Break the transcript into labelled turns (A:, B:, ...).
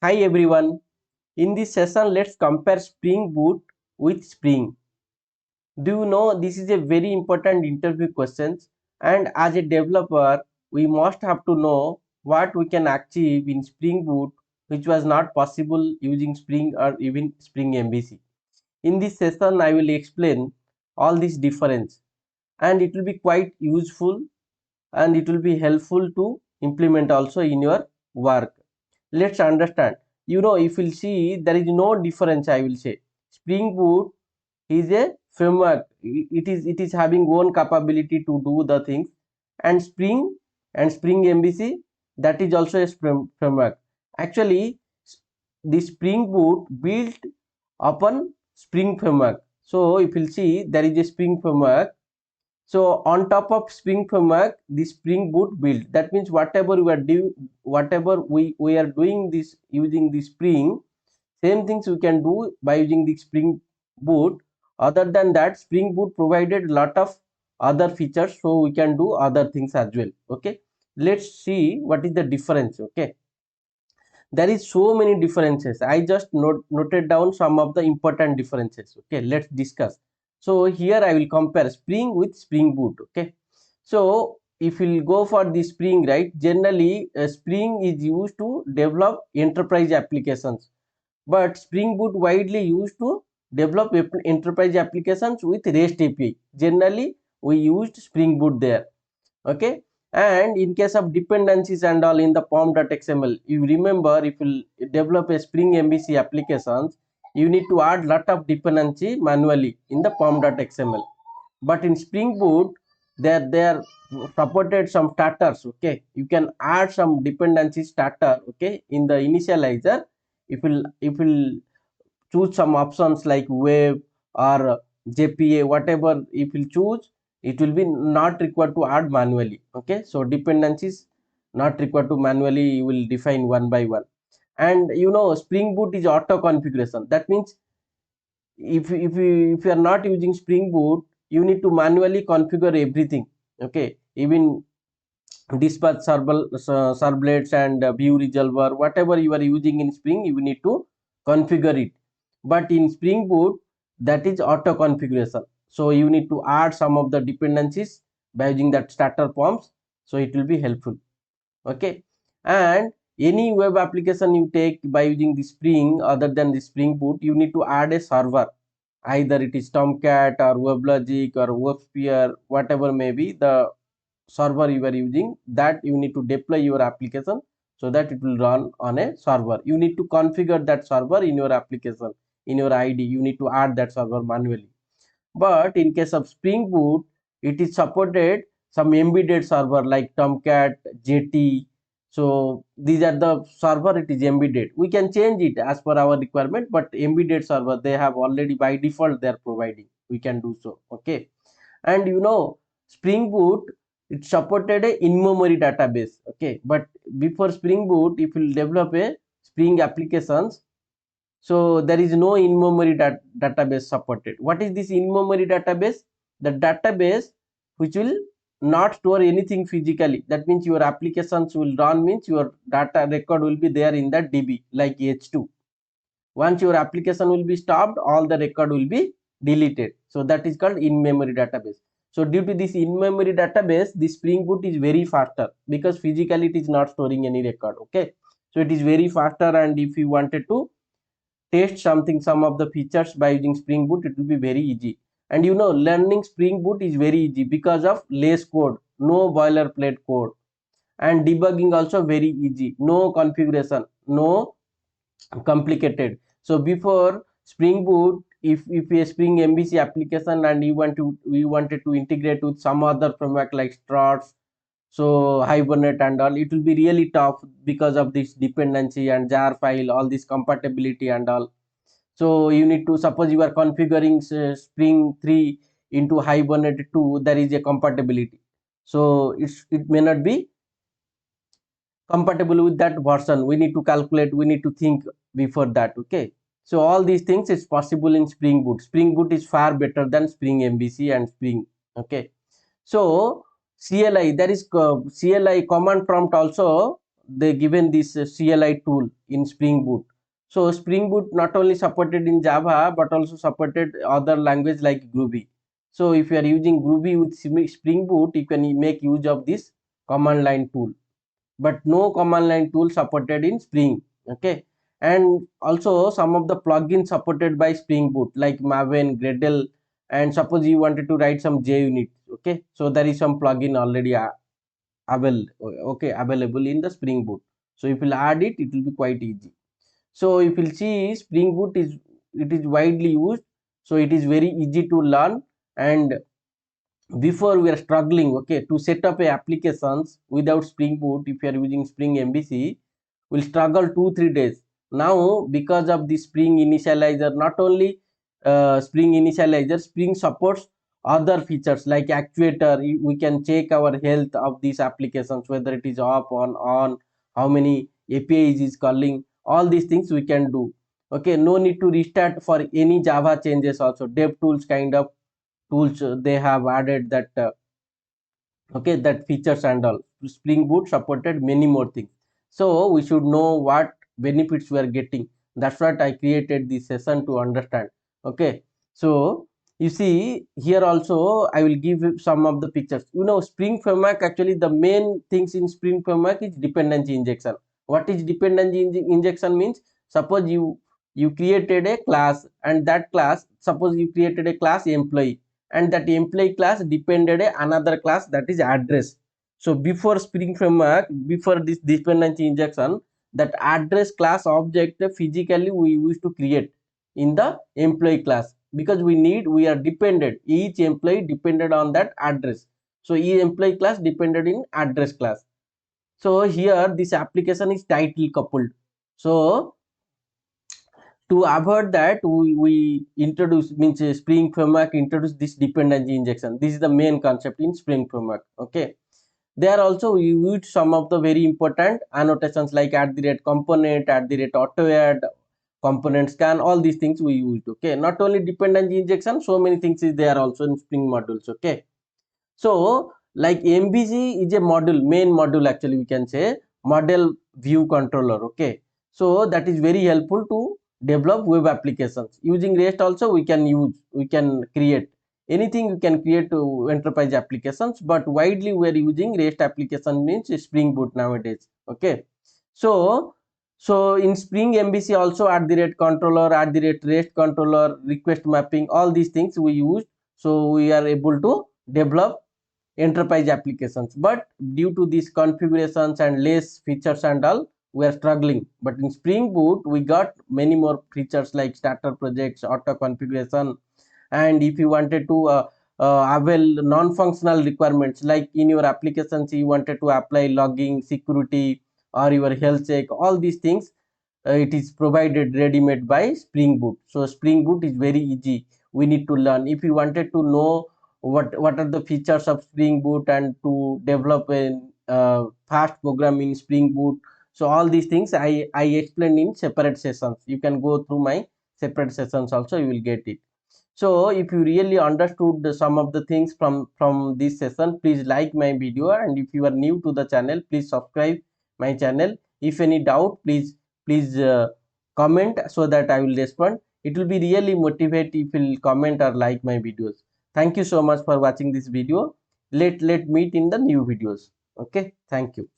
A: Hi everyone. In this session, let's compare Spring Boot with Spring. Do you know this is a very important interview question, and as a developer, we must have to know what we can achieve in Spring Boot which was not possible using Spring or even Spring MVC. In this session, I will explain all this difference, and it will be quite useful and it will be helpful to implement also in your work. Let's understand. If you'll see, there is no difference, I will say. Spring Boot is a framework. It is having own capability to do the things, and Spring MVC, that is also a framework. Actually, the Spring Boot built upon Spring framework. So if you'll see, there is a Spring framework. So on top of Spring framework, the Spring Boot build. That means whatever we are doing, whatever we are doing this using the Spring, same things we can do by using the Spring Boot. Other than that, Spring Boot provided lot of other features, so we can do other things as well. Okay, let's see what is the difference. Okay, there is so many differences. I just noted down some of the important differences. Okay, let's discuss. So here I will compare Spring with Spring Boot. Okay, so if we'll go for the Spring, right, generally Spring is used to develop enterprise applications, but Spring Boot widely used to develop enterprise applications with REST API. Generally we used Spring Boot there. Okay, and in case of dependencies and all in the pom.xml, you remember, if you develop a Spring MVC applications, you need to add lot of dependency manually in the pom.xml. But in Spring Boot, there supported some starters. Okay, you can add some dependency starter. Okay, in the initializer, if you choose some options like web or JPA, whatever, if you choose, it will be not required to add manually. Okay, so dependencies not required to manually, you will define one by one. And Spring Boot is auto configuration. That means if you are not using Spring Boot, you need to manually configure everything. Okay, even dispatch servlets and view resolver, whatever you are using in Spring, you need to configure it. But in Spring Boot, that is auto configuration, so you need to add some of the dependencies by using that starter forms, so it will be helpful. Okay, and any web application you take by using the Spring other than the Spring Boot, you need to add a server. Either it is Tomcat or WebLogic or WebSphere, whatever may be the server you are using, that you need to deploy your application so that it will run on a server. You need to configure that server in your application, in your ID. You need to add that server manually. But in case of Spring Boot, it is supported some embedded server like Tomcat, JT. So these are the server, it is embedded. We can change it as per our requirement, but embedded server, they have already by default they are providing. We can do so. Okay, and Spring Boot, it supported a in-memory database. Okay, but before Spring Boot, if you develop a Spring applications, so there is no in-memory database supported. What is this in-memory database? The database which will not store anything physically. That means your applications will run, means your data record will be there in that DB like H2. Once your application will be stopped, all the record will be deleted. So that is called in-memory database. So due to this in-memory database, the Spring Boot is very faster because physically it is not storing any record. Okay, so it is very faster, and if you wanted to test some of the features by using Spring Boot, it will be very easy. And learning Spring Boot is very easy because of less code, no boilerplate code, and debugging also very easy, no configuration, no complicated. So before Spring Boot, if a Spring MVC application and you wanted to integrate with some other framework like Struts, so Hibernate and all, it will be really tough because of this dependency and jar file, all this compatibility and all. So you need to, suppose you are configuring Spring 3 into Hibernate 2, there is a compatibility, so it may not be compatible with that version. We need to calculate, we need to think before that. Okay, so all these things is possible in Spring Boot. Spring Boot is far better than Spring MVC and Spring. Okay, so CLI, there is CLI command prompt also they given this CLI tool in Spring Boot. So Spring Boot not only supported in Java but also supported other language like Groovy. So if you are using Groovy with Spring Boot, you can make use of this command line tool, but no command line tool supported in Spring. Okay, and also some of the plugins supported by Spring Boot like Maven, Gradle, and suppose you wanted to write some JUnit. Okay, so there is some plugin already available in the Spring Boot. So if you'll add it, it will be quite easy. So if you'll see, Spring Boot is, it is widely used, so it is very easy to learn. And before we are struggling, okay, to set up a applications without Spring Boot, if you are using Spring MVC, will struggle 2-3 days. Now because of the Spring initializer, not only Spring initializer, Spring supports other features like actuator. We can check our health of these applications, whether it is off on, how many APIs is calling, all these things we can do. Okay, no need to restart for any Java changes. Also dev tools kind of tools, they have added that okay, that features and all. Spring Boot supported many more things, so we should know what benefits we are getting. That's what I created this session to understand. Okay, so you see here also I will give you some of the pictures. Spring framework, actually the main things in Spring framework is dependency injection. What is dependency injection means? Suppose you created a class, and that class, suppose you created a class employee, and that employee class depended another class, that is address. So before Spring framework, before this dependency injection, that address class object physically we used to create in the employee class, because we are dependent, each employee depended on that address. So each employee class depended in address class. So here this application is tightly coupled. So to avoid that, we introduce, means Spring framework introduce this dependency injection. This is the main concept in Spring framework. Okay, there also we use some of the very important annotations like @component, @autoadd, component scan, all these things we used. Okay, not only dependency injection, so many things is there also in Spring modules. Okay, so like MVC is a module, main module, actually we can say model view controller. Okay, so that is very helpful to develop web applications. Using REST also we can create anything, you can create to enterprise applications, but widely we are using REST application, means Spring Boot nowadays. Okay, so in Spring MVC also @controller, @REST controller, request mapping, all these things we use. So we are able to develop enterprise applications, but due to these configurations and less features and all, we are struggling. But in Spring Boot we got many more features like starter projects, auto configuration, and if you wanted to avail non-functional requirements, like in your applications you wanted to apply logging, security, or your health check, all these things, it is provided ready-made by Spring Boot. So Spring Boot is very easy, we need to learn. If you wanted to know what are the features of Spring Boot and to develop a fast program in Spring Boot, so all these things I explained in separate sessions. You can go through my separate sessions also, you will get it. So if you really understood some of the things from this session, please like my video, and if you are new to the channel, please subscribe my channel. If any doubt, please comment so that I will respond. It will be really motivate if you will comment or like my videos. Thank you so much for watching this video. Let meet in the new videos. Okay, thank you.